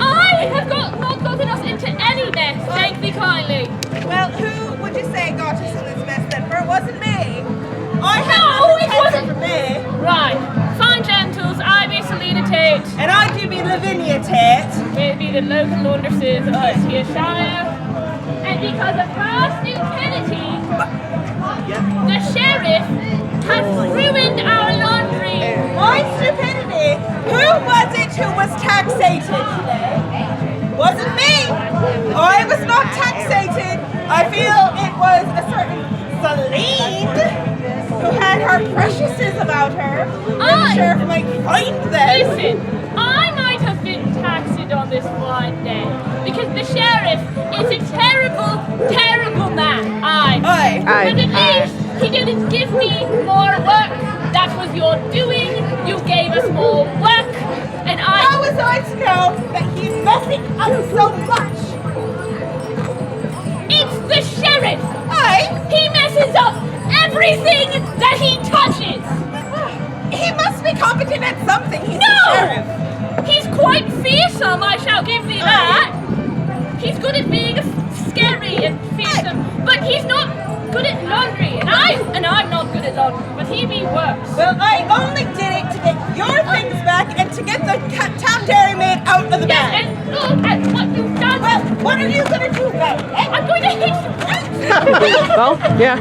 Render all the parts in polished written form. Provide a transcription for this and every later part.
I have not gotten us into any mess, thank thee kindly. Well, who would you say got us in this mess then? For it wasn't me. It wasn't for me. Right. Fine, gentles, I be Selena Tate. And I do be Lavinia Tate. May be the local laundresses of this here shire. And because of her stupidity, the sheriff has ruined our laundry. My stupidity? Who was it who was taxated today? Wasn't me. I was not taxated. I feel it was a certain Celine who had her preciouses about her. I'm sure if I might find them. Listen, I might have been taxed on this fine day because the sheriff is a terrible, terrible man. Aye. But at least he didn't give me more work. That was your doing. You gave us more work. And how was I to know that he's messing up so much? It's the sheriff. Aye. He messes up everything that he touches. He must be competent at something. He's the sheriff. He's quite fearsome, I shall give thee that. He's good at being scary and fearsome, but he's not good at laundry. And I'm not good at laundry, but he be worse. Well, I only did it to get your things back and to get the town dairymaid out of the bag. Yes, and look at what you've done. Well, what are you going to do about it? I'm going to hit you. Well, yeah.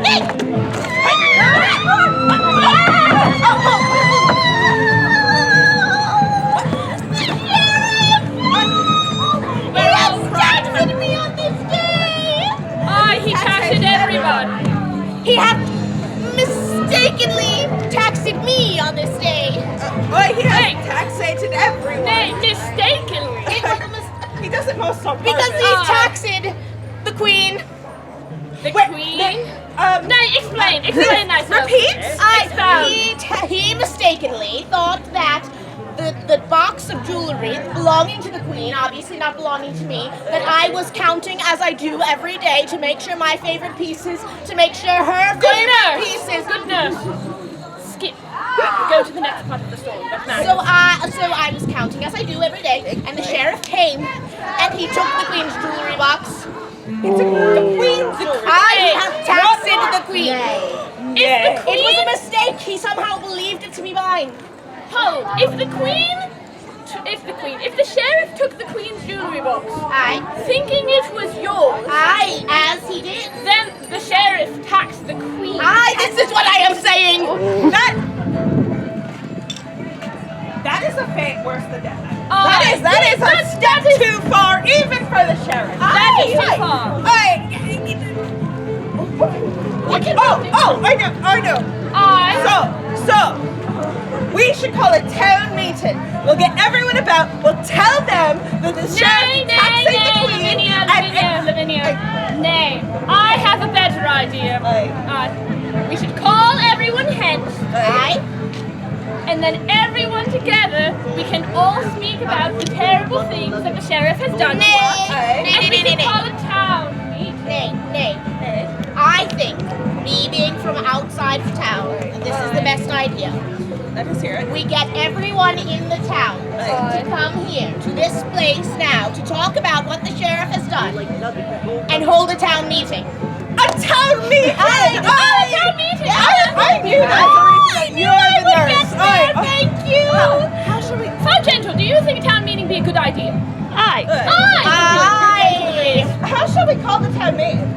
He taxed everyone. He had mistakenly taxed me on this day. He has taxated everyone. Mistakenly. He does it most of the Because he taxed the queen. The queen? Explain that. Repeat? He mistakenly thought that the box of jewelry belonging to the queen, obviously not belonging to me, that I was counting as I do every day to make sure my favorite pieces, to make sure her favorite pieces. Good nurse. Skip. Go to the next part of the story. So I was counting as I do every day, and the sheriff came, and he took the queen's jewelry box. He took the queen's jewelry. I have taxed the queen. It's the queen. It was a mistake. He somehow believed it to be mine. Hold. If the sheriff took the queen's jewelry box, thinking it was yours, as he did, then the sheriff taxed the queen. This is what I am saying. That is a fate worse than death. That is a step too far, even for the sheriff. That is too far. I know. So, we should call a town meeting. We'll get everyone about. We'll tell them that the sheriff taxing the queen. Lavinia. Nay, I have a better idea. We should call everyone hence. And then everyone together, we can all speak about the terrible things that the sheriff has done to us. And we can call a town meeting. Nay. I think, me being from outside of town, this is the best idea. Let us hear it. We get everyone in the town to come here, to this place now, to talk about what the sheriff has done, and hold a town meeting. A town meeting! A town meeting! I knew that's the reason you are the nurse. Thank you! How should we... Fine, Gentle, do you think a town meeting be a good idea? Aye. How shall we call the town meeting?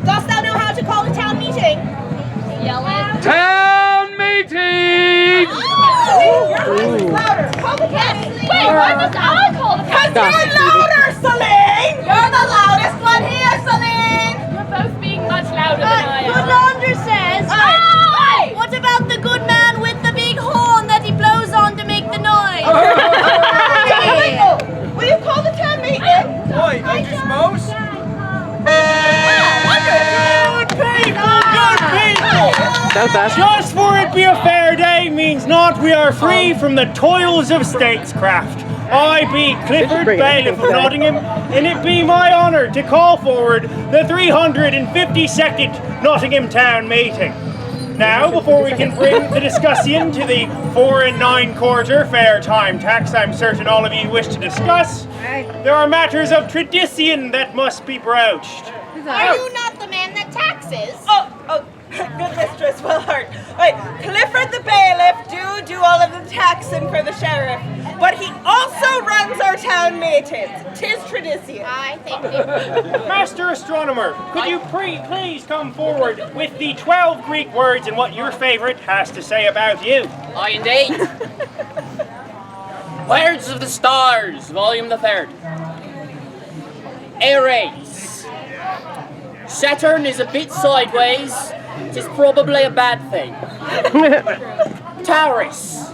Dost thou know how to call a town meeting? Yell it. Town meeting! Louder. Call the town meeting. Wait, why must I call the town Because you're louder, Celine! You're the loudest one here, Celine! You're both being much louder than I Good am. Launder says, what about the good man with the big horn that he blows on to make the noise? Will you call the town meeting? Oi, don't you suppose? That was fast. Just for it be a fair day means not we are free from the toils of statescraft. I be Clifford, Bailiff of Nottingham, and it be my honour to call forward the 352nd Nottingham Town Meeting. Now, before we can bring the discussion to the 4 9/4 fair time tax I'm certain all of you wish to discuss, there are matters of tradition that must be broached. Are you not the man that taxes? Oh, good mistress, well heard. Right, Clifford the bailiff do all of the taxing for the sheriff, but he also runs our town meetings. 'Tis tradition. I think you. Master Astronomer, could you please come forward with the 12 Greek words and what your favorite has to say about you? Aye, indeed. Words of the Stars, Volume the 3rd. Aries. Saturn is a bit sideways. 'Tis probably a bad thing. Taurus.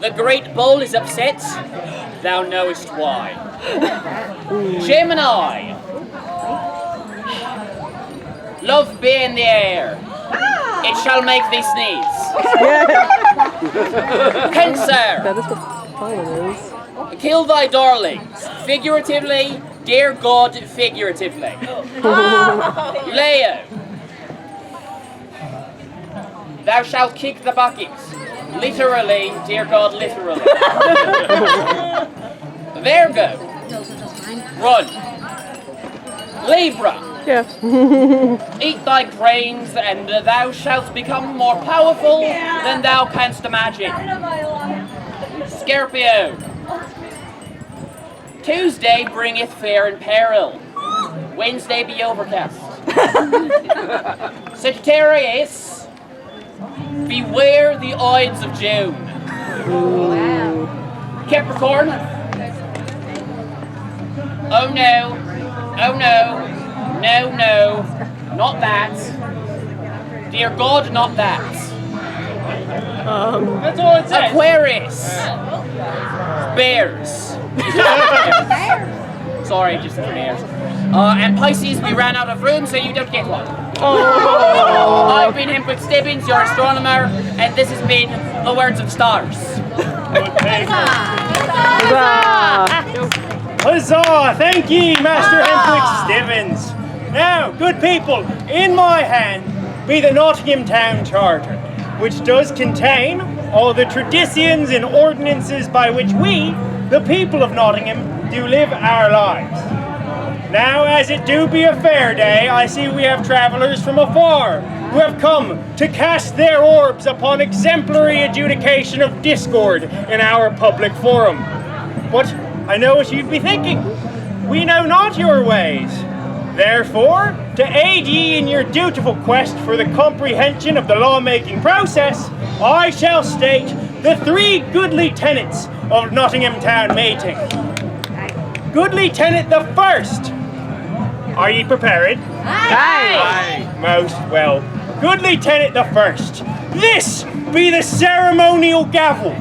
The great bull is upset. Thou knowest why. Gemini. Love be in the air. It shall make thee sneeze. Cancer. That is what pollen is. Kill thy darlings. Figuratively, dear God, figuratively. Leo. Thou shalt kick the bucket. Literally, dear God, literally. Virgo. Run. Libra. Yeah. Eat thy grains, and thou shalt become more powerful than thou canst imagine. Scorpio. Tuesday bringeth fear and peril. Wednesday be overcast. Sagittarius. Beware the Ides of June. Capricorn. Oh no. Oh no. No, no. Not that. Dear God, not that. That's all it says. Aquarius. Bears. Sorry, just bears. And Pisces, we ran out of room, so you don't get one. I've been Hempwood Stibbins, your astronomer, and this has been the Words of Stars. Huzzah! Thank ye, Master Hempwick Stevens. Now, good people, in my hand be the Nottingham Town Charter, which does contain all the traditions and ordinances by which we, the people of Nottingham, do live our lives. Now, as it do be a fair day, I see we have travellers from afar who have come to cast their orbs upon exemplary adjudication of discord in our public forum. But I know what you'd be thinking. We know not your ways. Therefore, to aid ye in your dutiful quest for the comprehension of the lawmaking process, I shall state the 3 goodly tenets of Nottingham Town meeting. Goodly tenet the first. Are ye prepared? Aye. Most well. Goodly tenet the first. This be the ceremonial gavel.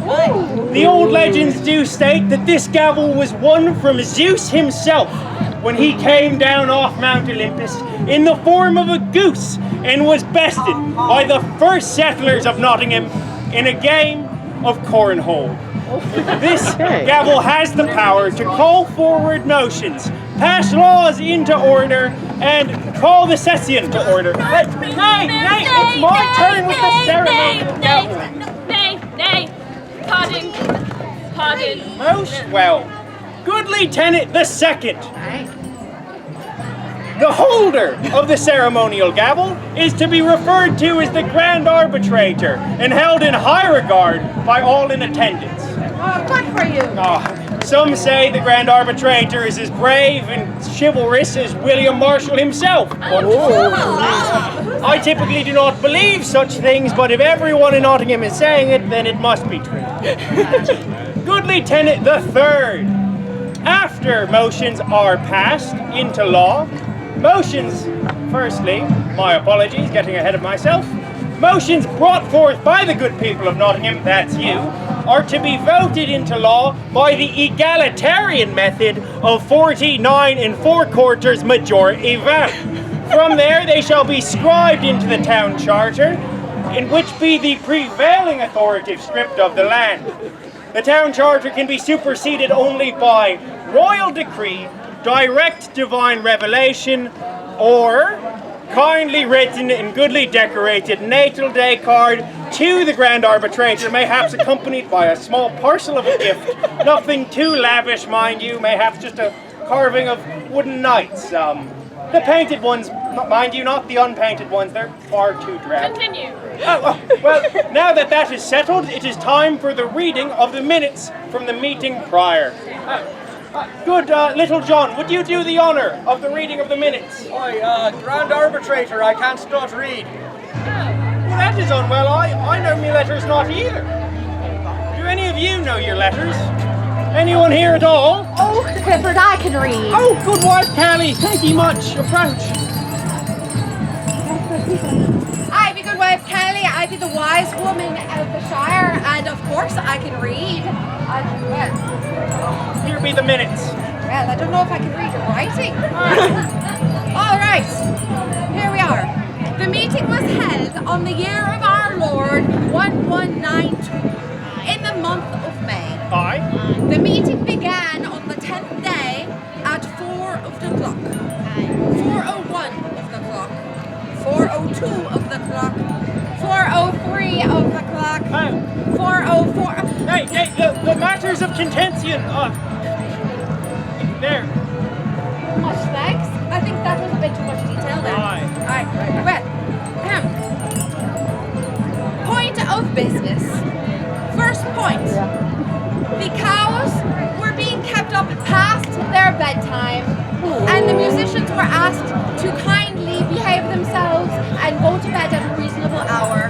The old legends do state that this gavel was won from Zeus himself when he came down off Mount Olympus in the form of a goose and was bested by the first settlers of Nottingham in a game of cornhole. This gavel has the power to call forward motions, pass laws into order, and call the session to order. Nay, it's my turn with the ceremonial gavel. Nay. Pardon. Most well. Goodly tenet the second. The holder of the ceremonial gavel is to be referred to as the Grand Arbitrator and held in high regard by all in attendance. Good for you. Some say the Grand Arbitrator is as brave and chivalrous as William Marshall himself. I typically do not believe such things, but if everyone in Nottingham is saying it, then it must be true. Goodly tenet the third. After motions are passed into law, firstly, my apologies, getting ahead of myself, motions brought forth by the good people of Nottingham, that's you, are to be voted into law by the egalitarian method of 49 4/4 majority vote. From there, they shall be scribed into the town charter, in which be the prevailing authoritative script of the land. The town charter can be superseded only by royal decree, direct divine revelation, or kindly written and goodly decorated natal day card to the Grand Arbitrator, mayhaps accompanied by a small parcel of a gift. Nothing too lavish, mind you, mayhaps just a carving of wooden knights. The painted ones, mind you, not the unpainted ones, they're far too drab. Continue. Well, now that that is settled, it is time for the reading of the minutes from the meeting prior. Good, Little John, would you do the honor of the reading of the minutes? Grand Arbitrator, I can't not read. Well, that is unwell. I know me letters not either. Do any of you know your letters? Anyone here at all? Oh, Clifford, I can read. Oh, good wife, Callie. Thank you much. Approach. I be good wife Kelly, I be the wise woman of the Shire, and of course I can read. Here be the minutes. Well, I don't know if I can read your writing. All right, here we are. The meeting was held on the year of our Lord 1192 in the month of May. Aye. The meeting began on the 10th day at 4 of the clock, 4:01 of the clock, 4:02 of the clock, 4:03 of the clock, 4:04. Hey, the matters of contention. There. Much thanks. I think that was a bit too much detail there. Aye. Alright, well, point of business. First point. The cows were being kept up past their bedtime, and the musicians were asked to kindly behave themselves and go to bed at a reasonable hour.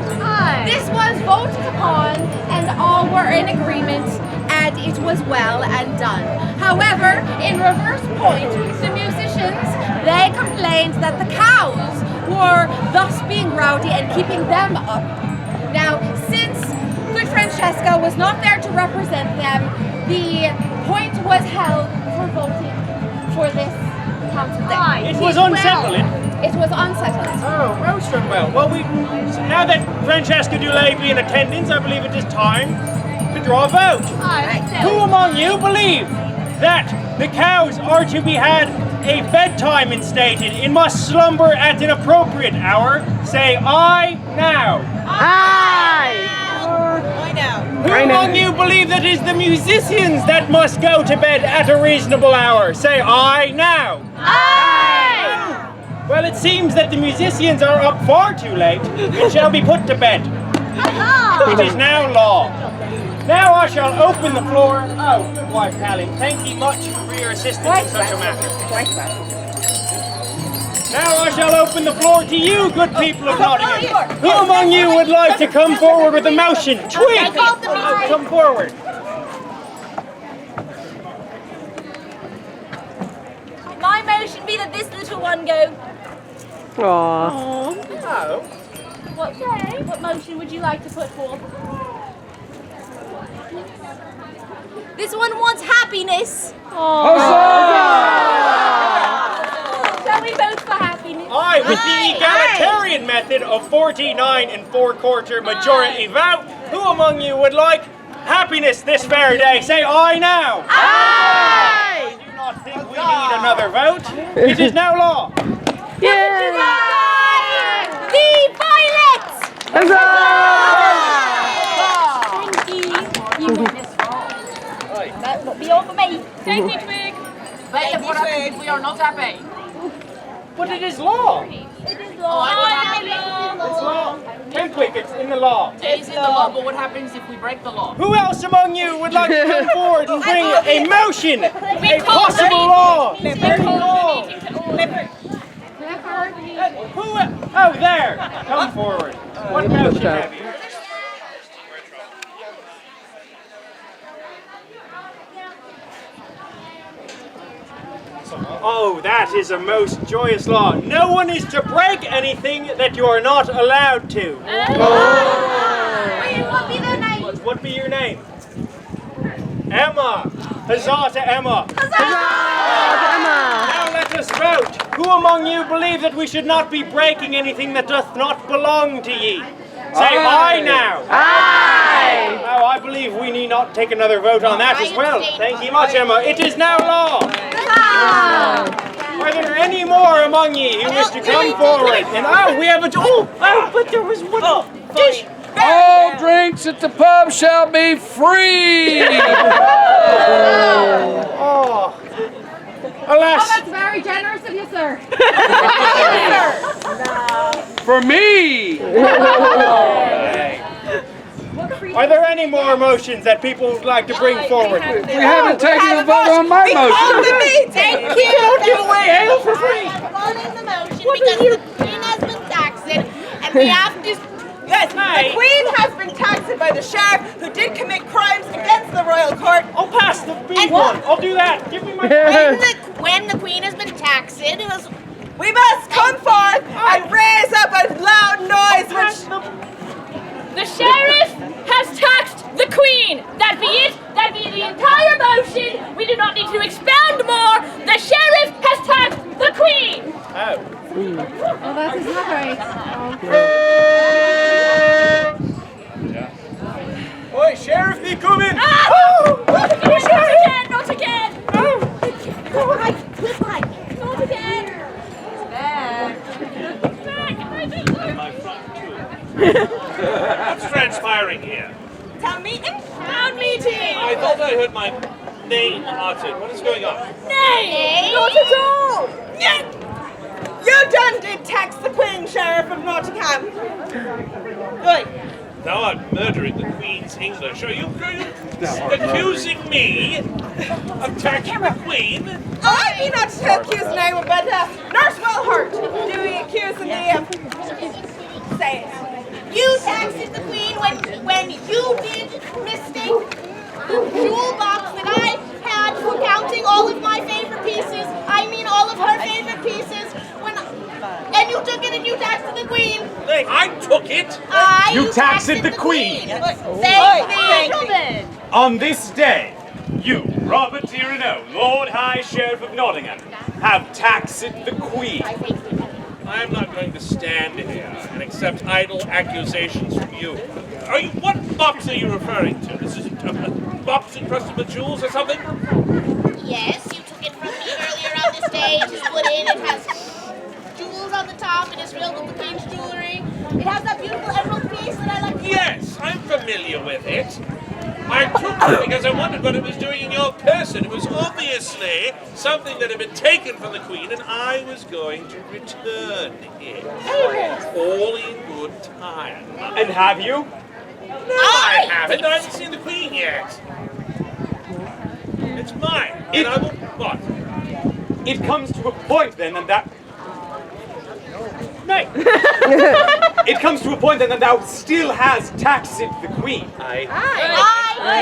This was voted upon, and all were in agreement, and it was well and done. However, in reverse point, the musicians, they complained that the cows were thus being rowdy and keeping them up. Now, since good Francesca was not there to represent them, the point was held for voting for this council day. It was unsettling. It was unsettled. Oh, most unwell. Well, now that Francesca Dulay be in attendance, I believe it is time to draw a vote. Who among you believe that the cows are to be had a bedtime instated and must slumber at an appropriate hour? Say aye now. Aye! I know. Who among you believe that it is the musicians that must go to bed at a reasonable hour? Say aye now. Aye! Well, it seems that the musicians are up far too late and shall be put to bed. It is now law. Now I shall open the floor. Oh, good wife, Callie. Thank you much for your assistance in such a matter. Now I shall open the floor to you, good people of Nottingham. Who among you would like to come forward with a motion? Twig! Come forward. My motion be that this little one go. Aww. Oh. What motion would you like to put forth? This one wants happiness. Shall we vote for happiness? Aye, with the egalitarian method of 49 and 4/4 majority vote, who among you would like happiness this fair day? Say aye now. Aye! I do not think we need another vote. It is now law. Yay! The Violet! Huzzah! Thank you. You win this wrong. That will be all for me. Thank you, Twig. But what happens if we are not happy? But it is law. It is law. It's law. Hempwick, it's in the law. It is in the law, but what happens if we break the law? Who else among you would like to come forward and bring a motion, a call possible law? Oh, there. Come forward. What motion have you? Oh, that is a most joyous law. No one is to break anything that you are not allowed to. What be their name? What be your name? Emma. Huzzah to Emma. Now let us vote. Who among you believe that we should not be breaking anything that doth not belong to ye? Say aye now. Aye! Now I believe we need not take another vote on that as well. Thank you much, Emma. It is now law. Are there any more among ye who wish to come forward? And we have a... but there was one... dish. All drinks at the pub shall be free! Alas. Oh, that's very generous of you, sir. For me! Are there any more motions that people would like to bring forward? We haven't taken a vote on my motion. Thank you. Don't give away ale for free. Voting the motion because the Queen has been taxed, and we have to. Yes, the Queen has been taxed by the sheriff who did commit crimes against the royal court. I'll pass the big one. I'll do that. Give me my... When the Queen has been taxed, it was. We must come forth and raise up a loud noise which... The sheriff has taxed the Queen. That be it. That be the entire motion. We do not need to expound more. The sheriff has taxed the Queen. Oh. Oh, that is not right. Oi, Sheriff, be coming! Oh! Not again! Not again! Not again! What's transpiring here? Town meeting? Town meeting! I thought I heard my name uttered. What is going on? Nay! Not at all! Yeah. You done did tax the Queen, Sheriff of Nottingham. Right. Thou art murdering the Queen's English. Are you accusing me of taxing the Queen? I be not accusing anyone, but Nurse Wilhurt, do we accuse me of... Say it. You taxed the Queen when you did mistake the jewel box that I had for counting all of my favorite pieces. I mean all of her favorite pieces. And you took it and you taxed the Queen. I took it. You taxed the Queen. Same thing. On this day, you, Robert Tyrrell, Lord High Sheriff of Nottingham, have taxed the Queen. I am not going to stand here and accept idle accusations from you. What box are you referring to? This is a box encrusted with jewels or something? Yes, you took it from me earlier on this day. It is put in. It has jewels on the top. It is filled with the Queen's jewelry. It has that beautiful emerald piece that I like. Yes, I'm familiar with it. I took it because I wondered what it was doing in your person. It was obviously something that had been taken from the Queen, and I was going to return it. All in good time. And have you? No, I haven't. I haven't seen the Queen yet. It's mine. And I will... What? It comes to a point then, and that... Nay. It comes to a point then that thou still has taxed the Queen. Aye.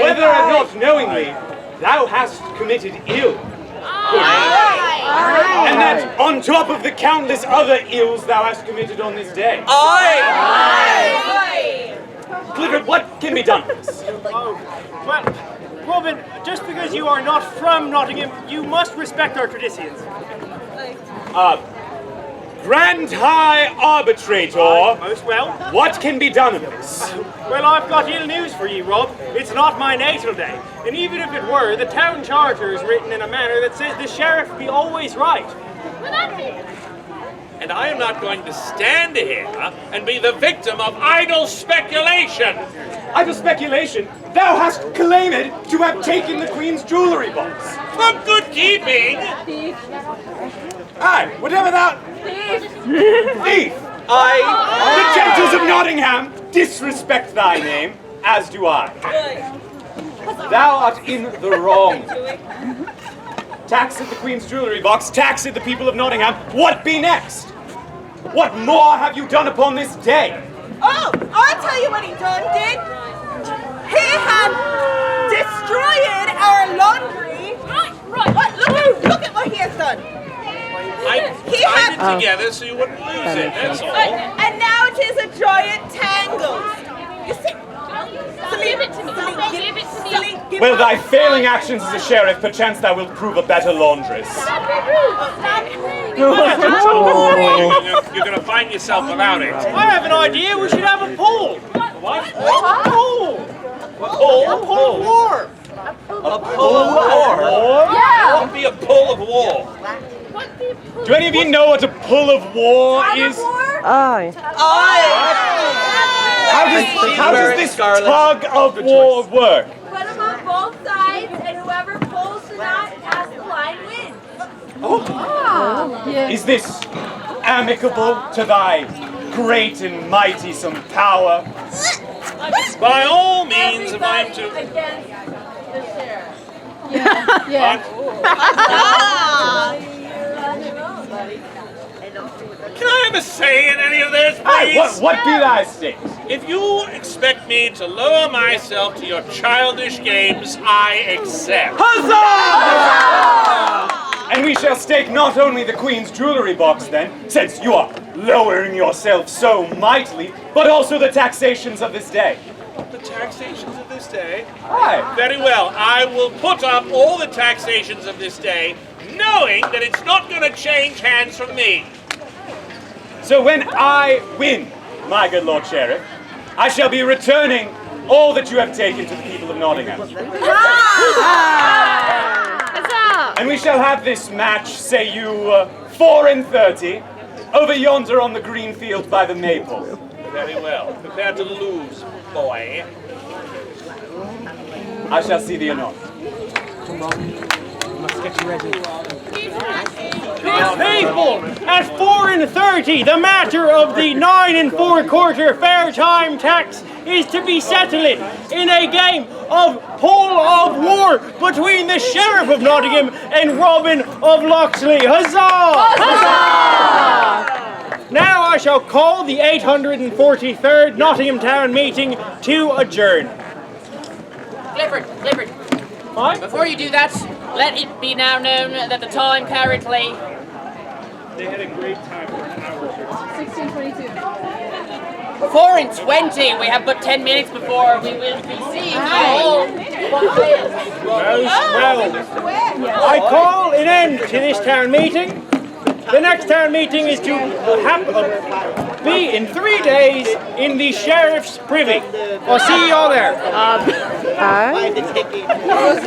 Whether or not knowingly, thou hast committed ill. And that on top of the countless other ills thou hast committed on this day. Clifford, what can be done? Oh, well, Robin, just because you are not from Nottingham, you must respect our traditions. Grand High Arbitrator, Most well. what can be done of this? Well, I've got ill news for you, Rob. It's not my natal day. And even if it were, the town charter is written in a manner that says the sheriff be always right. And I am not going to stand here and be the victim of idle speculation. Idle speculation, thou hast claimed to have taken the Queen's jewellery box. For good keeping. Aye, whatever thou... Thief! The gentles of Nottingham disrespect thy name, as do I. Thou art in the wrong. Taxed the Queen's jewellery box, taxed the people of Nottingham. What be next? What more have you done upon this day? Oh, I'll tell you what he done did. He had destroyed our laundry. Right. Look at what he has done. I tied it together so you wouldn't lose it, that's all. And now it is a giant tangle. You see? Give it to me. Give it to me. Well, thy failing actions as a sheriff, perchance thou wilt prove a better laundress. You're going to find yourself without it. I have an idea. We should have a poll. What? A poll. A poll of war. A pull of war? Yeah. What would be a pull of war? What the... Do any of you know what a pull of war is? Aye. How does this tug of war work? Put them on both sides, and whoever pulls the knot as the line wins. Is this amicable to thy great and mighty some power? By all means, if I'm to... Against the sheriff. Can I have a say in any of this, Aye, please? what be thy state? If you expect me to lower myself to your childish games, I accept. Huzzah! And we shall stake not only the Queen's jewelry box then, since you are lowering yourself so mightily, but also the taxations of this day. The taxations of this day? Aye. Very well, I will put up all the taxations of this day, knowing that it's not going to change hands from me. So when I win, my good Lord Sheriff, I shall be returning all that you have taken to the people of Nottingham. And we shall have this match, say you, 4 and 30, over yonder on the green field by the maple. Very well. Prepare to lose, boy. I shall see thee anon. People, at 4 and 30, the matter of the 9 4/4 fair time tax is to be settled in a game of pull of war between the Sheriff of Nottingham and Robin of Locksley. Huzzah! Huzzah! Now I shall call the 843rd Nottingham Town meeting to adjourn. Clifford. What? Before you do that, let it be now known that the time currently... They had a great time for an hour. 16:22. 4 and 20. We have but 10 minutes before we will be seeing you all. Well, I call an end to this town meeting. The next town meeting is to be in 3 days in the Sheriff's Privy. I'll see you all there. Aye.